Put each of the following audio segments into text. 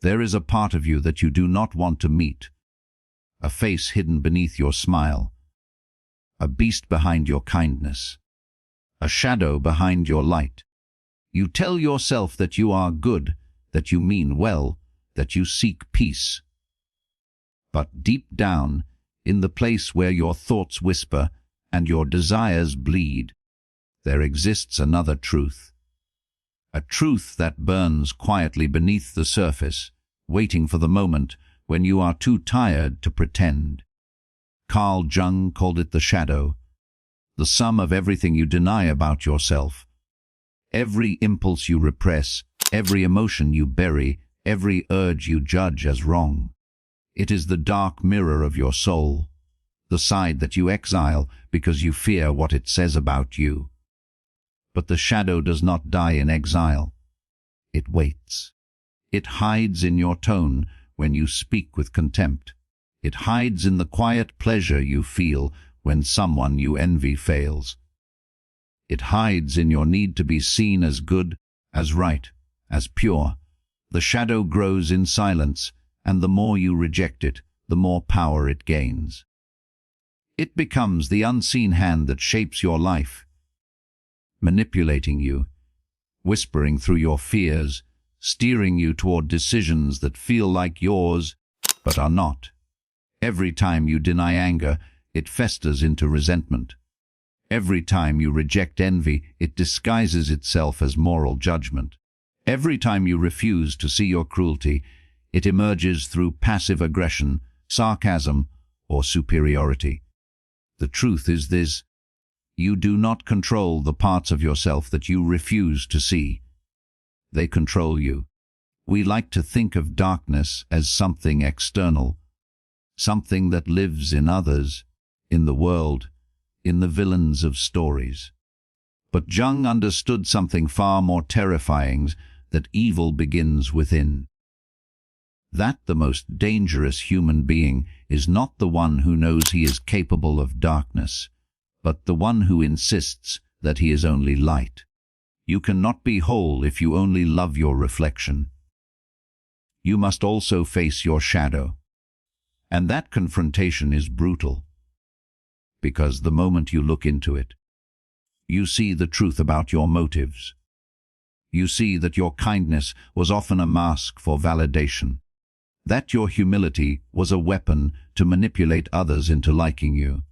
There is a part of you that you do not want to meet, a face hidden beneath your smile, a beast behind your kindness, a shadow behind your light. You tell yourself that you are good, that you mean well, that you seek peace. But deep down, in the place where your thoughts whisper and your desires bleed, there exists another truth. A truth that burns quietly beneath the surface, waiting for the moment when you are too tired to pretend. Carl Jung called it the shadow, the sum of everything you deny about yourself. Every impulse you repress, every emotion you bury, every urge you judge as wrong. It is the dark mirror of your soul, the side that you exile because you fear what it says about you. But the shadow does not die in exile. It waits. It hides in your tone when you speak with contempt. It hides in the quiet pleasure you feel when someone you envy fails. It hides in your need to be seen as good, as right, as pure. The shadow grows in silence, and the more you reject it, the more power it gains. It becomes the unseen hand that shapes your life, manipulating you, whispering through your fears, steering you toward decisions that feel like yours, but are not. Every time you deny anger, it festers into resentment. Every time you reject envy, it disguises itself as moral judgment. Every time you refuse to see your cruelty, it emerges through passive aggression, sarcasm, or superiority. The truth is this: you do not control the parts of yourself that you refuse to see. They control you. We like to think of darkness as something external, something that lives in others, in the world, in the villains of stories. But Jung understood something far more terrifying, that evil begins within. That the most dangerous human being is not the one who knows he is capable of darkness, but the one who insists that he is only light. You cannot be whole if you only love your reflection. You must also face your shadow. And that confrontation is brutal, because the moment you look into it, you see the truth about your motives. You see that your kindness was often a mask for validation, that your humility was a weapon to manipulate others into liking you,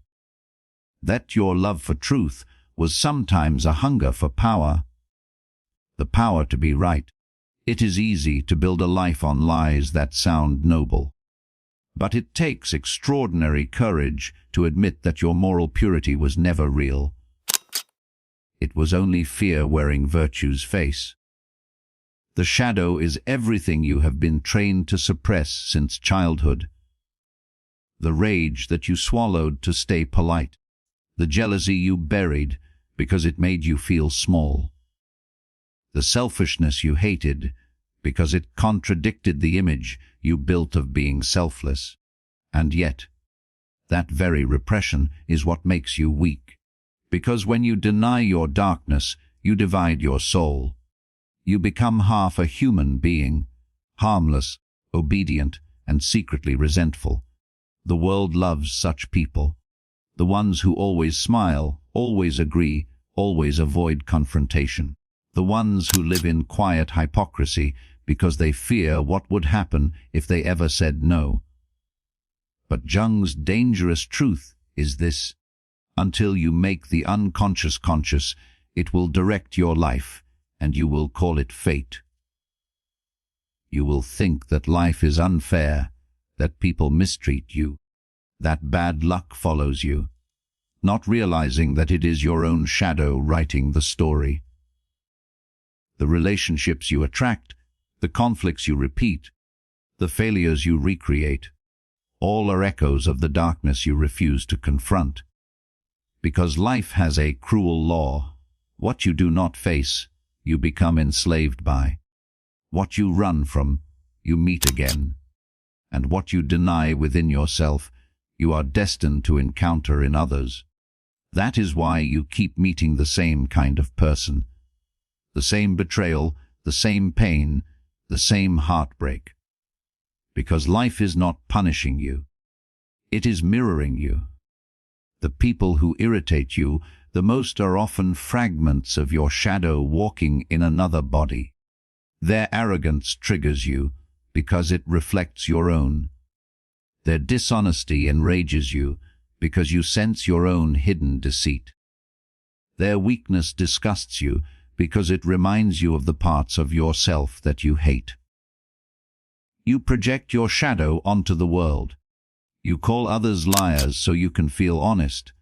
that your love for truth was sometimes a hunger for power, the power to be right. It is easy to build a life on lies that sound noble, but it takes extraordinary courage to admit that your moral purity was never real. It was only fear wearing virtue's face. The shadow is everything you have been trained to suppress since childhood. The rage that you swallowed to stay polite. The jealousy you buried because it made you feel small. The selfishness you hated because it contradicted the image you built of being selfless. And yet, that very repression is what makes you weak. Because when you deny your darkness, you divide your soul. You become half a human being, harmless, obedient, and secretly resentful. The world loves such people. The ones who always smile, always agree, always avoid confrontation. The ones who live in quiet hypocrisy because they fear what would happen if they ever said no. But Jung's dangerous truth is this: until you make the unconscious conscious, it will direct your life, and you will call it fate. You will think that life is unfair, that people mistreat you, that bad luck follows you, not realizing that it is your own shadow writing the story. The relationships you attract, the conflicts you repeat, the failures you recreate, all are echoes of the darkness you refuse to confront. Because life has a cruel law: what you do not face, you become enslaved by. What you run from, you meet again. And what you deny within yourself, you are destined to encounter in others. That is why you keep meeting the same kind of person. The same betrayal, the same pain, the same heartbreak. because life is not punishing you. It is mirroring you. The people who irritate you the most are often fragments of your shadow walking in another body. Their arrogance triggers you because it reflects your own. Their dishonesty enrages you because you sense your own hidden deceit. Their weakness disgusts you because it reminds you of the parts of yourself that you hate. You project your shadow onto the world. You call others liars so you can feel honest.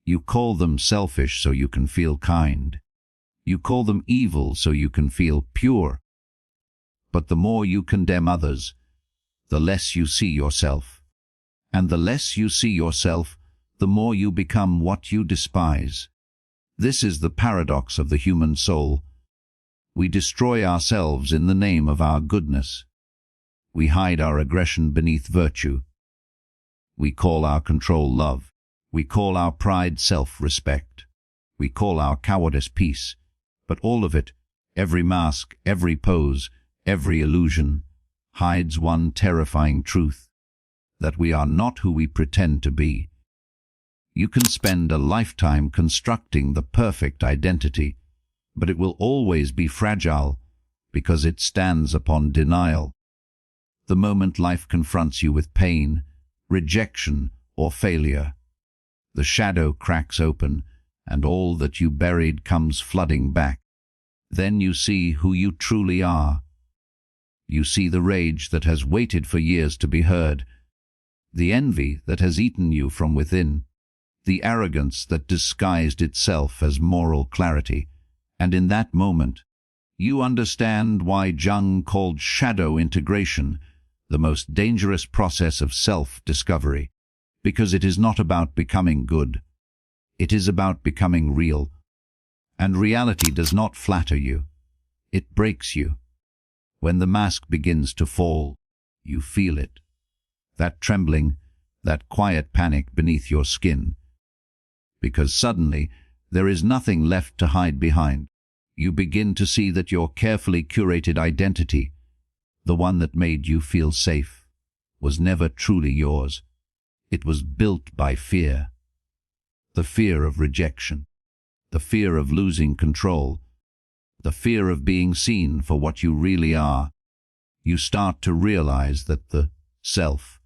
You call them selfish so you can feel kind. You call them evil so you can feel pure. But the more you condemn others, the less you see yourself. And the less you see yourself, the more you become what you despise. This is the paradox of the human soul. We destroy ourselves in the name of our goodness. We hide our aggression beneath virtue. We call our control love. We call our pride self-respect. We call our cowardice peace. But all of it, every mask, every pose, every illusion, hides one terrifying truth, that we are not who we pretend to be. You can spend a lifetime constructing the perfect identity, but it will always be fragile because it stands upon denial. The moment life confronts you with pain, rejection, or failure, the shadow cracks open and all that you buried comes flooding back. Then you see who you truly are. You see the rage that has waited for years to be heard, the envy that has eaten you from within, the arrogance that disguised itself as moral clarity, and in that moment, you understand why Jung called shadow integration the most dangerous process of self-discovery, because it is not about becoming good. It is about becoming real. And reality does not flatter you. It breaks you. When the mask begins to fall, you feel it. That trembling, that quiet panic beneath your skin. Because suddenly, there is nothing left to hide behind. You begin to see that your carefully curated identity, the one that made you feel safe, was never truly yours. It was built by fear. The fear of rejection, the fear of losing control, the fear of being seen for what you really are. You start to realize that the self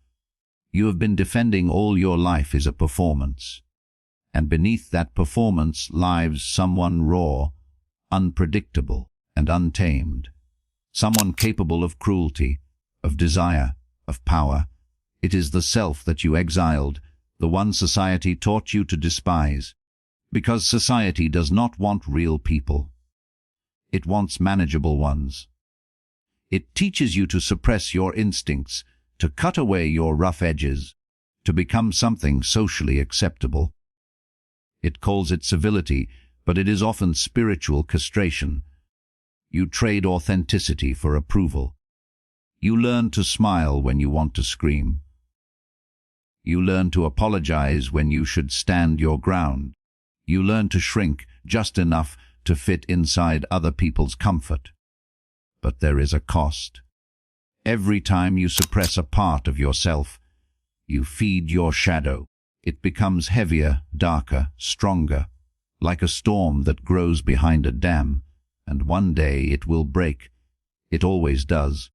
you have been defending all your life is a performance. And beneath that performance lives someone raw, unpredictable, and untamed. Someone capable of cruelty, of desire, of power. It is the self that you exiled, the one society taught you to despise. Because society does not want real people. It wants manageable ones. It teaches you to suppress your instincts, to cut away your rough edges, to become something socially acceptable. It calls it civility, but it is often spiritual castration. You trade authenticity for approval. You learn to smile when you want to scream. You learn to apologize when you should stand your ground. You learn to shrink just enough to fit inside other people's comfort. But there is a cost. Every time you suppress a part of yourself, you feed your shadow. It becomes heavier, darker, stronger, like a storm that grows behind a dam, and one day it will break. It always does.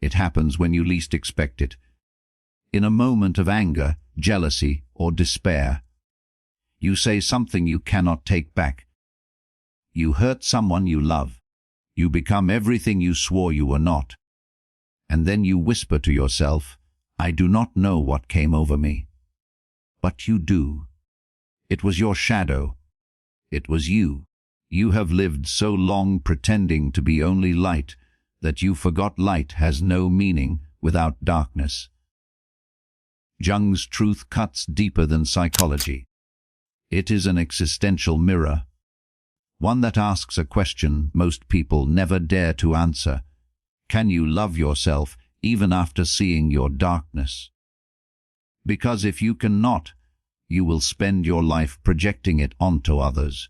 It happens when you least expect it. In a moment of anger, jealousy, or despair, you say something you cannot take back. You hurt someone you love. You become everything you swore you were not. And then you whisper to yourself, "I do not know what came over me." But you do. It was your shadow. It was you. You have lived so long pretending to be only light that you forgot light has no meaning without darkness. Jung's truth cuts deeper than psychology. It is an existential mirror, one that asks a question most people never dare to answer. Can you love yourself even after seeing your darkness? Because if you cannot, you will spend your life projecting it onto others.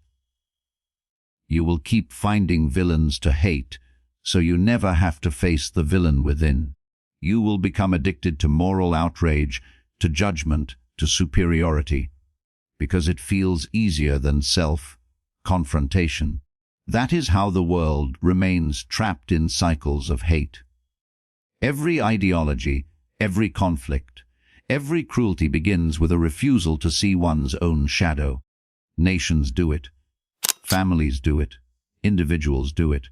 You will keep finding villains to hate, so you never have to face the villain within. You will become addicted to moral outrage, to judgment, to superiority, because it feels easier than self-confrontation. That is how the world remains trapped in cycles of hate. Every ideology, every conflict, every cruelty begins with a refusal to see one's own shadow. Nations do it. Families do it. Individuals do it.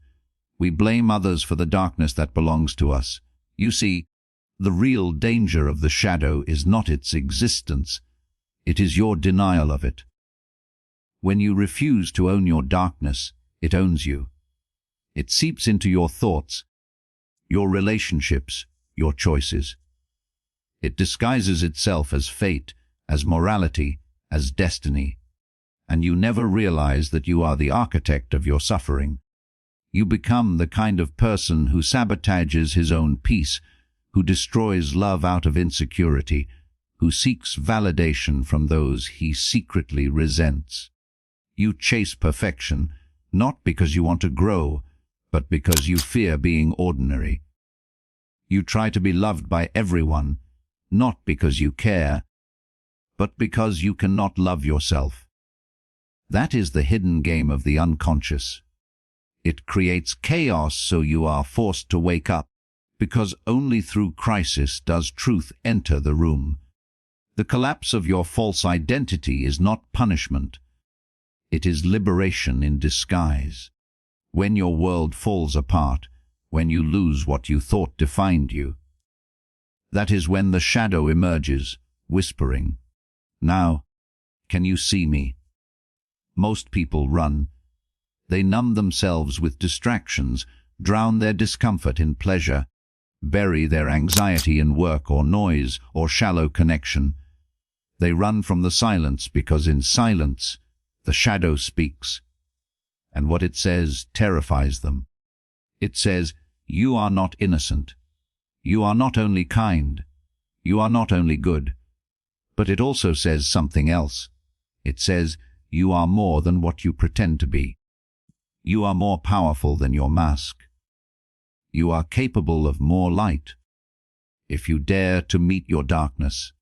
We blame others for the darkness that belongs to us. You see, the real danger of the shadow is not its existence. It is your denial of it. When you refuse to own your darkness, it owns you. It seeps into your thoughts, your relationships, your choices. It disguises itself as fate, as morality, as destiny. And you never realize that you are the architect of your suffering. You become the kind of person who sabotages his own peace, who destroys love out of insecurity, who seeks validation from those he secretly resents. You chase perfection, not because you want to grow, but because you fear being ordinary. You try to be loved by everyone, not because you care, but because you cannot love yourself. That is the hidden game of the unconscious. It creates chaos, so you are forced to wake up, because only through crisis does truth enter the room. The collapse of your false identity is not punishment. It is liberation in disguise. When your world falls apart, when you lose what you thought defined you, that is when the shadow emerges, whispering, "Now, can you see me?" Most people run. They numb themselves with distractions, drown their discomfort in pleasure, bury their anxiety in work or noise or shallow connection. They run from the silence because in silence, the shadow speaks. And what it says terrifies them. It says, "You are not innocent. You are not only kind. You are not only good." But it also says something else. It says, "You are more than what you pretend to be. You are more powerful than your mask. You are capable of more light if you dare to meet your darkness."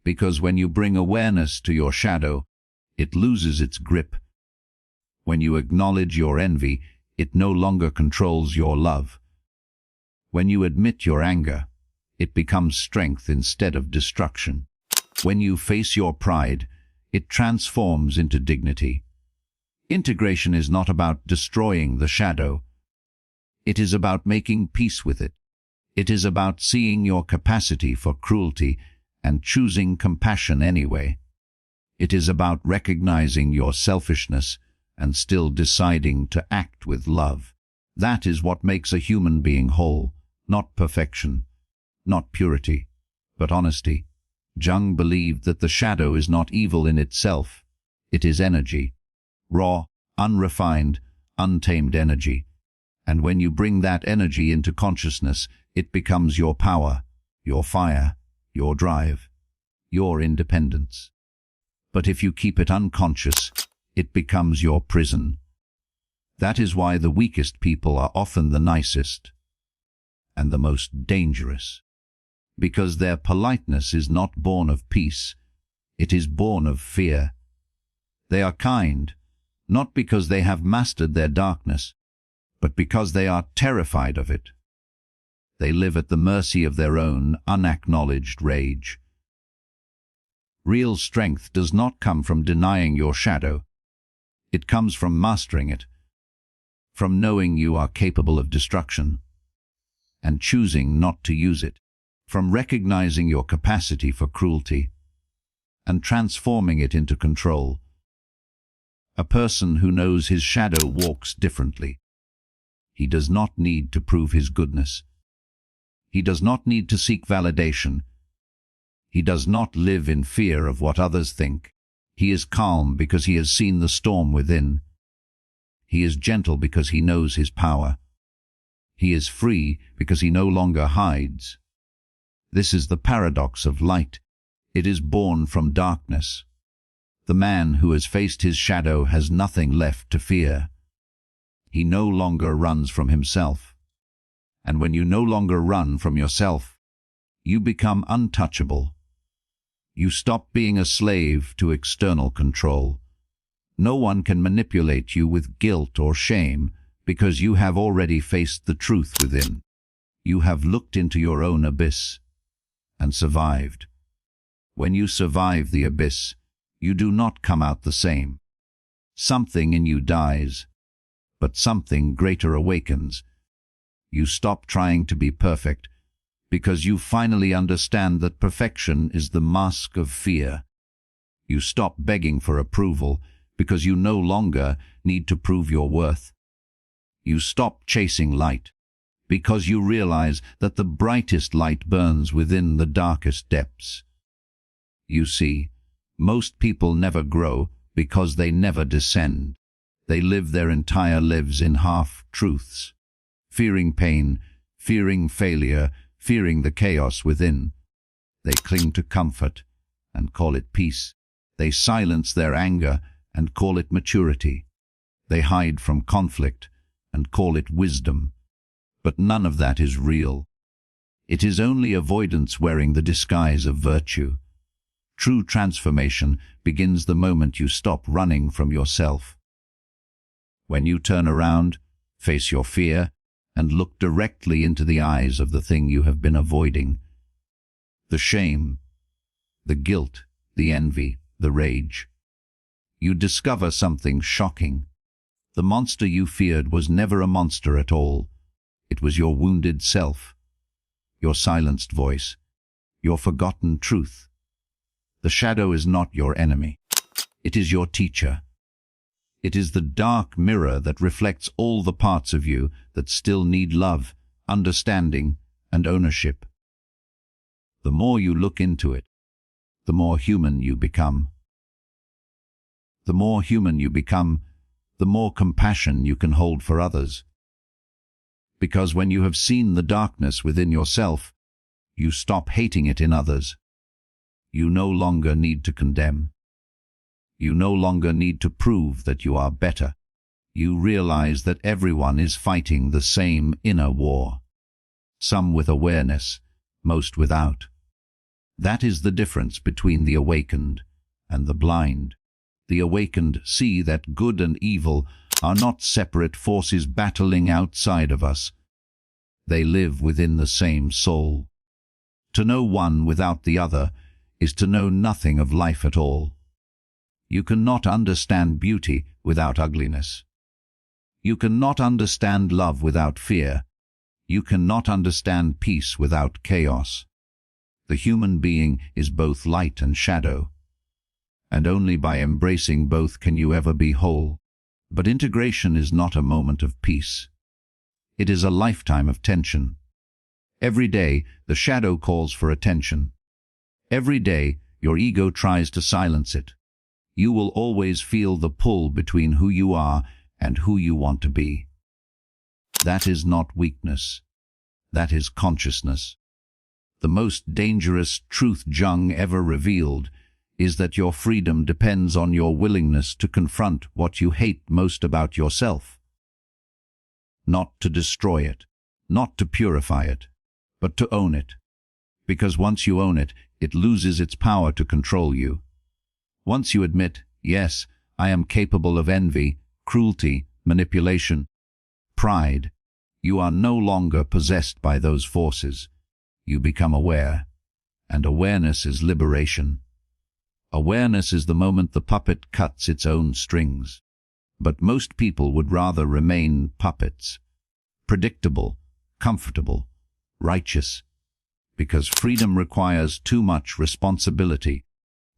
Because when you bring awareness to your shadow, it loses its grip. When you acknowledge your envy, it no longer controls your love. When you admit your anger, it becomes strength instead of destruction. When you face your pride, it transforms into dignity. Integration is not about destroying the shadow. It is about making peace with it. It is about seeing your capacity for cruelty and choosing compassion anyway. It is about recognizing your selfishness and still deciding to act with love. That is what makes a human being whole, not perfection, not purity, but honesty. Jung believed that the shadow is not evil in itself. It is energy, raw, unrefined, untamed energy. And when you bring that energy into consciousness, it becomes your power, your fire, your drive, your independence. But if you keep it unconscious, it becomes your prison. That is why the weakest people are often the nicest and the most dangerous. Because their politeness is not born of peace, it is born of fear. They are kind, not because they have mastered their darkness, but because they are terrified of it. They live at the mercy of their own unacknowledged rage. Real strength does not come from denying your shadow. It comes from mastering it, from knowing you are capable of destruction, and choosing not to use it, from recognizing your capacity for cruelty, and transforming it into control. A person who knows his shadow walks differently. He does not need to prove his goodness. He does not need to seek validation. He does not live in fear of what others think. He is calm because he has seen the storm within. He is gentle because he knows his power. He is free because he no longer hides. This is the paradox of light. It is born from darkness. The man who has faced his shadow has nothing left to fear. He no longer runs from himself. And when you no longer run from yourself, you become untouchable. You stop being a slave to external control. No one can manipulate you with guilt or shame because you have already faced the truth within. You have looked into your own abyss and survived. When you survive the abyss, you do not come out the same. Something in you dies, but something greater awakens. You stop trying to be perfect because you finally understand that perfection is the mask of fear. You stop begging for approval because you no longer need to prove your worth. You stop chasing light because you realize that the brightest light burns within the darkest depths. You see, most people never grow because they never descend. They live their entire lives in half-truths, fearing pain, fearing failure, fearing the chaos within. They cling to comfort and call it peace. They silence their anger and call it maturity. They hide from conflict and call it wisdom. But none of that is real. It is only avoidance wearing the disguise of virtue. True transformation begins the moment you stop running from yourself. When you turn around, face your fear, and look directly into the eyes of the thing you have been avoiding. The shame, the guilt, the envy, the rage. You discover something shocking. The monster you feared was never a monster at all. It was your wounded self, your silenced voice, your forgotten truth. The shadow is not your enemy. It is your teacher. It is the dark mirror that reflects all the parts of you that still need love, understanding, and ownership. The more you look into it, the more human you become. The more human you become, the more compassion you can hold for others. Because when you have seen the darkness within yourself, you stop hating it in others. You no longer need to condemn. You no longer need to prove that you are better. You realize that everyone is fighting the same inner war. Some with awareness, most without. That is the difference between the awakened and the blind. The awakened see that good and evil are not separate forces battling outside of us. They live within the same soul. To know one without the other is to know nothing of life at all. You cannot understand beauty without ugliness. You cannot understand love without fear. You cannot understand peace without chaos. The human being is both light and shadow, and only by embracing both can you ever be whole. But integration is not a moment of peace. It is a lifetime of tension. Every day, the shadow calls for attention. Every day, your ego tries to silence it. You will always feel the pull between who you are and who you want to be. That is not weakness. That is consciousness. The most dangerous truth Jung ever revealed is that your freedom depends on your willingness to confront what you hate most about yourself. Not to destroy it, not to purify it, but to own it. Because once you own it, it loses its power to control you. Once you admit, yes, I am capable of envy, cruelty, manipulation, pride, you are no longer possessed by those forces. You become aware, and awareness is liberation. Awareness is the moment the puppet cuts its own strings. But most people would rather remain puppets, predictable, comfortable, righteous, because freedom requires too much responsibility.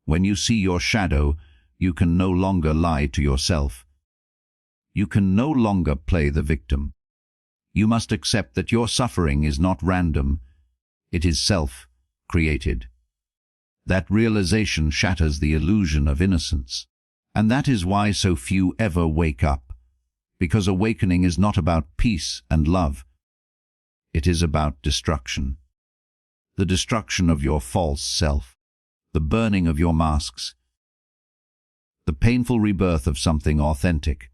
When you see your shadow, you can no longer lie to yourself. You can no longer play the victim. You must accept that your suffering is not random. It is self-created. That realization shatters the illusion of innocence. And that is why so few ever wake up. Because awakening is not about peace and love. It is about destruction. The destruction of your false self. The burning of your masks. The painful rebirth of something authentic.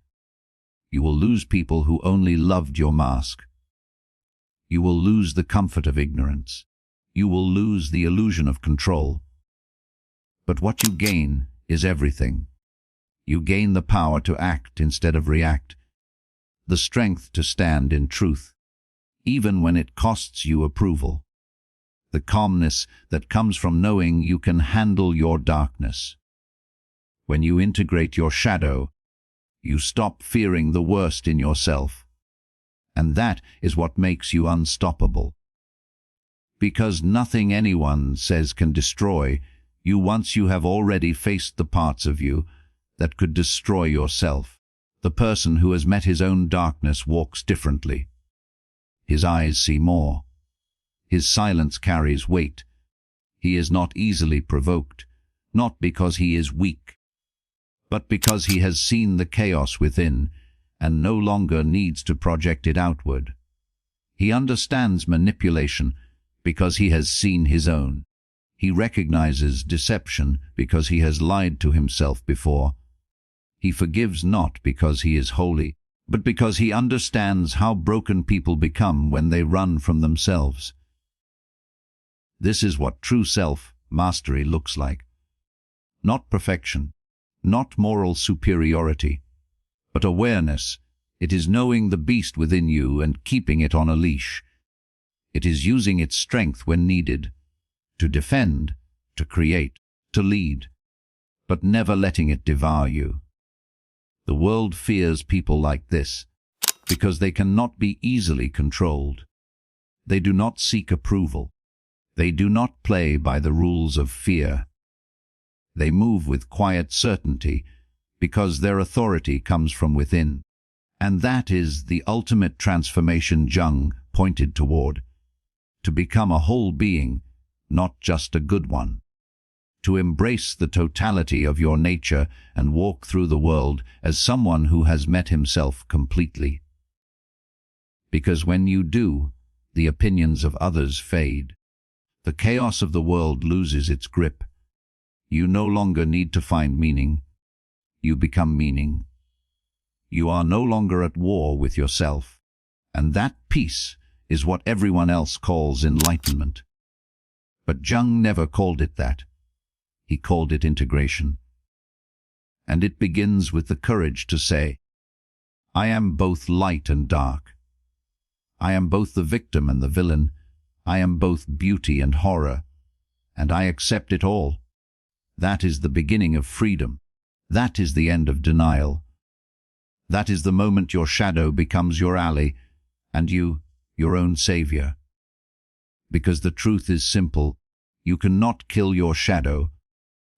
You will lose people who only loved your mask. You will lose the comfort of ignorance. You will lose the illusion of control. But what you gain is everything. You gain the power to act instead of react, the strength to stand in truth, even when it costs you approval, the calmness that comes from knowing you can handle your darkness. When you integrate your shadow, you stop fearing the worst in yourself, and that is what makes you unstoppable. Because nothing anyone says can destroy you once you have already faced the parts of you that could destroy yourself. The person who has met his own darkness walks differently. His eyes see more. His silence carries weight. He is not easily provoked, not because he is weak, but because he has seen the chaos within and no longer needs to project it outward. He understands manipulation because he has seen his own. He recognizes deception because he has lied to himself before. He forgives not because he is holy, but because he understands how broken people become when they run from themselves. This is what true self-mastery looks like. Not perfection, not moral superiority, but awareness. It is knowing the beast within you and keeping it on a leash. It is using its strength when needed, to defend, to create, to lead, but never letting it devour you. The world fears people like this because they cannot be easily controlled. They do not seek approval. They do not play by the rules of fear. They move with quiet certainty because their authority comes from within. And that is the ultimate transformation Jung pointed toward, to become a whole being, not just a good one. To embrace the totality of your nature and walk through the world as someone who has met himself completely. Because when you do, the opinions of others fade. The chaos of the world loses its grip. You no longer need to find meaning. You become meaning. You are no longer at war with yourself, and that peace is what everyone else calls enlightenment. But Jung never called it that. He called it integration. And it begins with the courage to say, I am both light and dark. I am both the victim and the villain. I am both beauty and horror, and I accept it all. That is the beginning of freedom. That is the end of denial. That is the moment your shadow becomes your ally, and you, your own savior. Because the truth is simple. You cannot kill your shadow,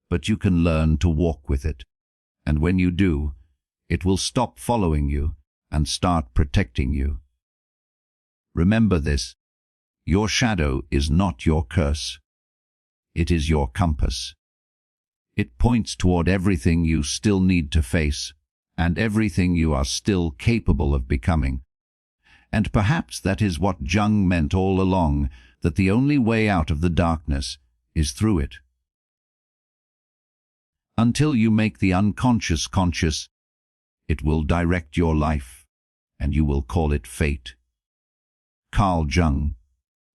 but you can learn to walk with it. And when you do, it will stop following you and start protecting you. Remember this. Your shadow is not your curse. It is your compass. It points toward everything you still need to face and everything you are still capable of becoming. And perhaps that is what Jung meant all along, that the only way out of the darkness is through it. Until you make the unconscious conscious, it will direct your life, and you will call it fate. Carl Jung.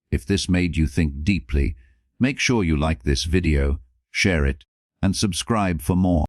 If this made you think deeply, make sure you like this video, share it, and subscribe for more.